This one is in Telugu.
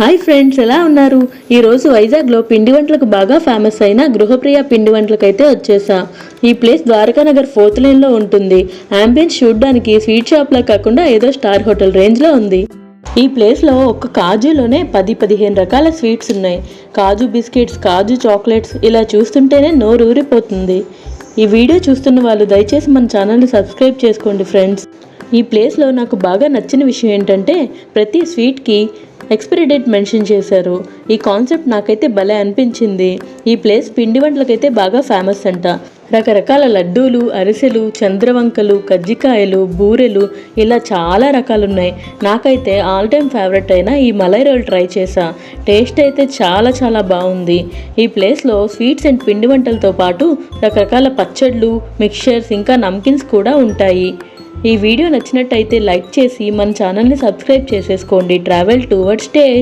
హాయ్ ఫ్రెండ్స్, ఎలా ఉన్నారు? ఈరోజు వైజాగ్లో పిండి వంటలకు బాగా ఫేమస్ అయిన గృహప్రియ పిండి వంటలకైతే వచ్చేసా. ఈ ప్లేస్ ద్వారకానగర్ 4th లైన్లో ఉంటుంది. అంబియన్స్ చూడడానికి స్వీట్ షాప్లా కాకుండా ఏదో స్టార్ హోటల్ రేంజ్లో ఉంది. ఈ ప్లేస్లో ఒక్క కాజులోనే 10-15 రకాల స్వీట్స్ ఉన్నాయి. కాజు బిస్కెట్స్, కాజు చాక్లెట్స్, ఇలా చూస్తుంటేనే నోరు ఊరిపోతుంది. ఈ వీడియో చూస్తున్న వాళ్ళు దయచేసి మన ఛానల్ని సబ్స్క్రైబ్ చేసుకోండి ఫ్రెండ్స్. ఈ ప్లేస్లో నాకు బాగా నచ్చిన విషయం ఏంటంటే ప్రతి స్వీట్కి ఎక్స్పైరీ డేట్ మెన్షన్ చేశారు. ఈ కాన్సెప్ట్ నాకైతే భలే అనిపించింది. ఈ ప్లేస్ పిండి వంటలకైతే బాగా ఫేమస్ అంట. రకరకాల లడ్డూలు, అరిసెలు, చంద్రవంకలు, కజ్జికాయలు, బూరెలు, ఇలా చాలా రకాలు ఉన్నాయి. నాకైతే ఆల్ టైమ్ ఫేవరెట్ అయిన ఈ మలై రోల్ ట్రై చేసా. టేస్ట్ అయితే చాలా చాలా బాగుంది. ఈ ప్లేస్లో స్వీట్స్ అండ్ పిండి వంటలతో పాటు రకరకాల పచ్చళ్ళు, మిక్చర్స్, ఇంకా నమ్కిన్స్ కూడా ఉంటాయి. ఈ వీడియో నచ్చినట్టయితే లైక్ చేసి మన ఛానల్ని సబ్స్క్రైబ్ చేసేసుకోండి. ట్రావెల్ టువర్డ్స్ టే